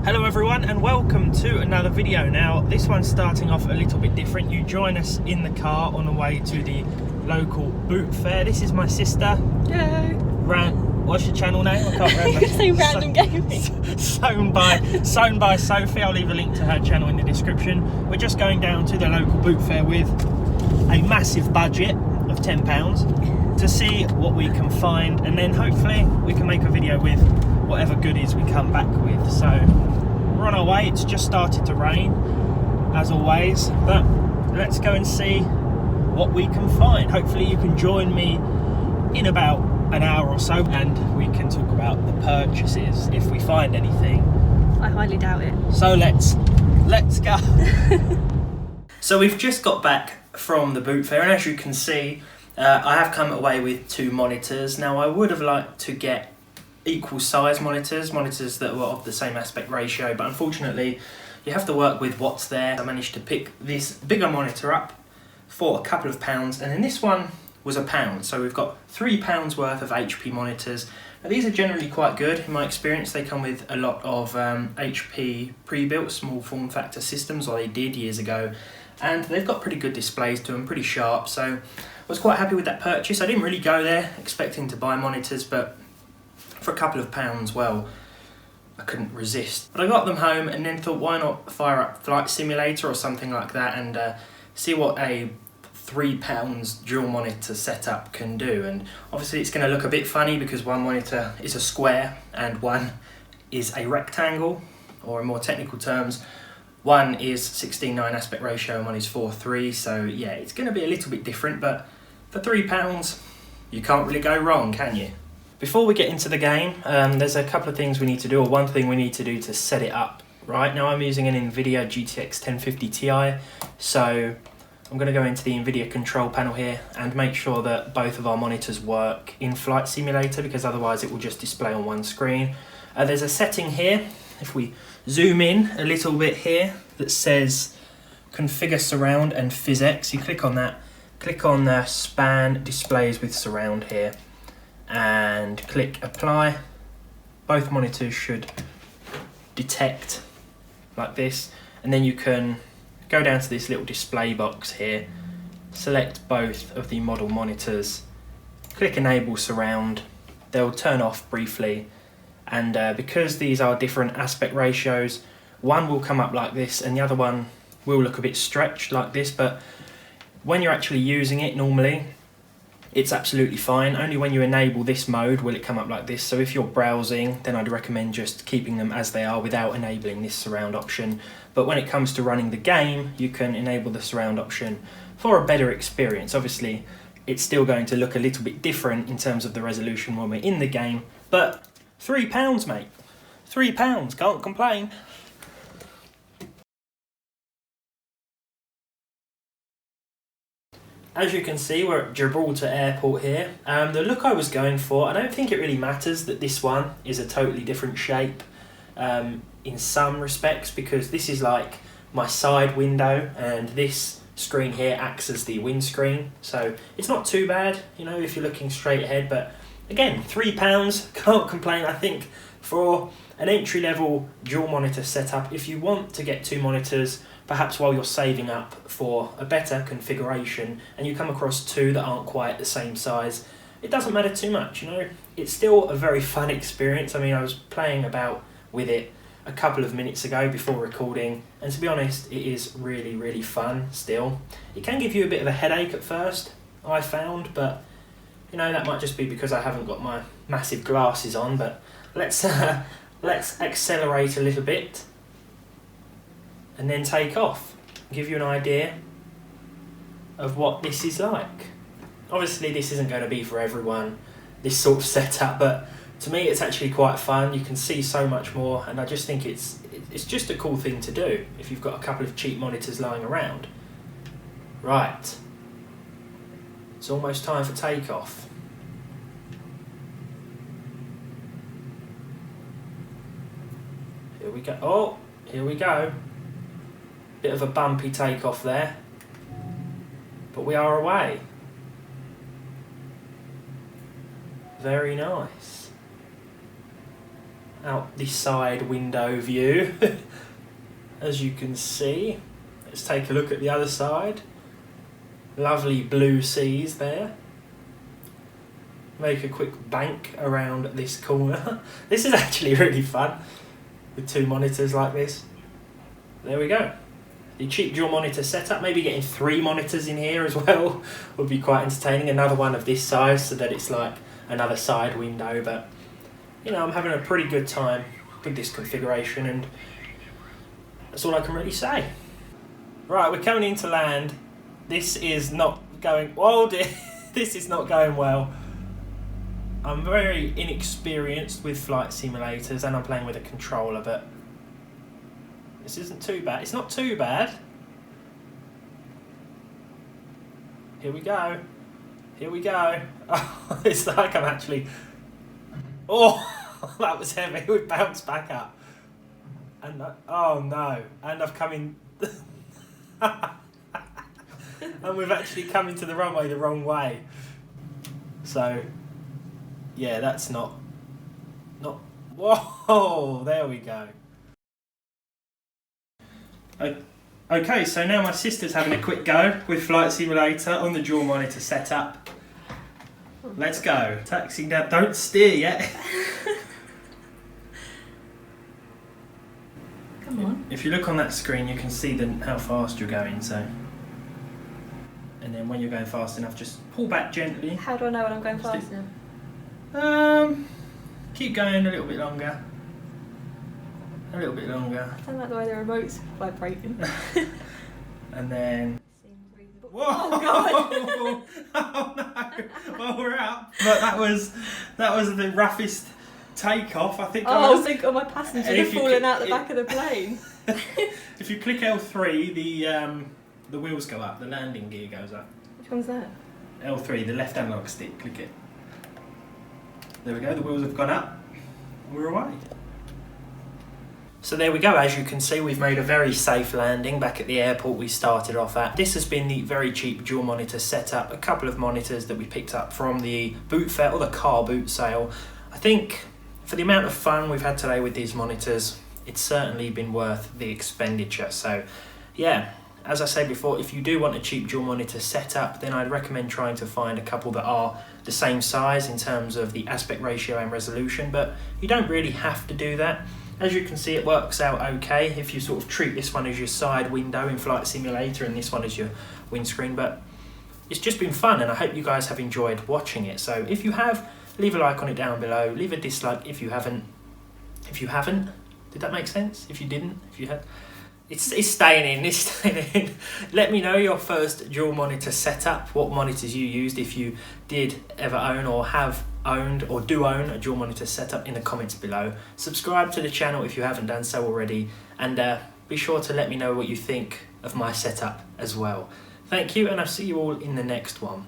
Hello everyone and welcome to another video. Now this one's starting off a little bit different. You join us in the car on the way to the local boot fair. This is my sister. Yay! What's your channel name? I can't remember. Say random gaming. Sewn by Sophie. I'll leave a link to her channel in the description. We're just going down to the local boot fair with a massive budget of £10 to see what we can find, and then hopefully we can make a video with whatever goodies we come back with. So we're on our way. It's just started to rain as always, but let's go and see what we can find. Hopefully you can join me in about an hour or so and we can talk about the purchases if we find anything. I highly doubt it. So let's go. So we've just got back from the boot fair, and as you can see, I have come away with 2 monitors. Now I would have liked to get equal size monitors that were of the same aspect ratio, but unfortunately you have to work with what's there. I managed to pick this bigger monitor up for a couple of pounds, and then this one was £1. So we've got £3 worth of HP monitors. Now these are generally quite good in my experience. They come with a lot of HP pre-built small form factor systems, or they did years ago, and they've got pretty good displays to them, pretty sharp. So I was quite happy with that purchase. I didn't really go there expecting to buy monitors, but for a couple of pounds, well, I couldn't resist. But I got them home and then thought, why not fire up Flight Simulator or something like that and see what a £3 dual monitor setup can do. And obviously it's going to look a bit funny because one monitor is a square and one is a rectangle, or in more technical terms, one is 16:9 aspect ratio and one is 4:3. So yeah, it's going to be a little bit different, but for £3 you can't really go wrong, can you? Before we get into the game, there's a couple of things we need to do, or one thing we need to do to set it up. Right now I'm using an NVIDIA GTX 1050 Ti, so I'm going to go into the NVIDIA control panel here and make sure that both of our monitors work in Flight Simulator, because otherwise it will just display on one screen. There's a setting here, if we zoom in a little bit here, that says Configure Surround and PhysX. You click on that, click on the Span Displays with Surround here, and click Apply. Both monitors should detect like this, and then you can go down to this little display box here, select both of the model monitors, click Enable Surround. They'll turn off briefly, and because these are different aspect ratios, one will come up like this and the other one will look a bit stretched like this, but when you're actually using it normally, it's absolutely fine. Only when you enable this mode will it come up like this. So if you're browsing, then I'd recommend just keeping them as they are without enabling this surround option. But when it comes to running the game, you can enable the surround option for a better experience. Obviously, it's still going to look a little bit different in terms of the resolution when we're in the game, but £3, mate. £3, can't complain. As you can see, we're at Gibraltar Airport here. The look I was going for, I don't think it really matters that this one is a totally different shape in some respects, because this is like my side window and this screen here acts as the windscreen. So it's not too bad, you know, if you're looking straight ahead. But again, £3, can't complain. I think for an entry-level dual monitor setup, if you want to get 2 monitors, perhaps while you're saving up for a better configuration, and you come across 2 that aren't quite the same size, it doesn't matter too much, you know. It's still a very fun experience. I mean, I was playing about with it a couple of minutes ago before recording, and to be honest, it is really, really fun still. It can give you a bit of a headache at first, I found, but you know, that might just be because I haven't got my massive glasses on. But let's accelerate a little bit and then take off, give you an idea of what this is like. Obviously this isn't going to be for everyone, this sort of setup, but to me it's actually quite fun. You can see so much more, and I just think it's just a cool thing to do if you've got a couple of cheap monitors lying around. Right, it's almost time for takeoff. Here we go. Oh, here we go. Bit of a bumpy takeoff there, but we are away. Very nice. out the side window view. As you can see, let's take a look at the other side. Lovely blue seas there. Make a quick bank around this corner. This is actually really fun with two monitors like this. There we go. The cheap dual monitor setup, maybe getting 3 monitors in here as well would be quite entertaining. Another one of this size so that it's like another side window, but you know, I'm having a pretty good time with this configuration and that's all I can really say. Right, we're coming into land. This is not going, oh dear, this is not going well. I'm very inexperienced with flight simulators and I'm playing with a controller, but this isn't too bad. It's not too bad. Here we go. Here we go. Oh, it's like I'm actually... Oh, that was heavy. We bounced back up. And oh no. And I've come in... And we've actually come into the runway the wrong way. So, yeah, that's not... Whoa, there we go. Okay, so now my sister's having a quick go with Flight Simulator on the dual monitor setup. Let's go. Taxiing down. Don't steer yet. Come on. If you look on that screen, you can see how fast you're going. So, and then when you're going fast enough, just pull back gently. How do I know when I'm going fast enough? Keep going a little bit longer. A little bit longer. I don't like the way the remote's vibrating. And then... Whoa! Oh god! Oh no! Well, we're up. But that was the roughest takeoff, I think. Oh, so all my passengers are If you falling click- out the back of the plane. If you click L3, the wheels go up, the landing gear goes up. Which one's that? L3, the left analog stick, click it. There we go, the wheels have gone up. We're away. So there we go, as you can see we've made a very safe landing back at the airport we started off at. This has been the very cheap dual monitor setup, a couple of monitors that we picked up from the boot fair or the car boot sale. I think for the amount of fun we've had today with these monitors, it's certainly been worth the expenditure. So yeah, as I said before, if you do want a cheap dual monitor setup, then I'd recommend trying to find a couple that are the same size in terms of the aspect ratio and resolution, but you don't really have to do that. As you can see, it works out okay if you sort of treat this one as your side window in Flight Simulator and this one as your windscreen, but it's just been fun and I hope you guys have enjoyed watching it. So if you have, leave a like on it down below, leave a dislike if you haven't. Did that make sense? If you didn't, if you had, it's staying in. Let me know your first dual monitor setup, what monitors you used, if you did ever own or have owned or do own a dual monitor setup, in the comments below. Subscribe to the channel if you haven't done so already, and be sure to let me know what you think of my setup as well. Thank you, and I'll see you all in the next one.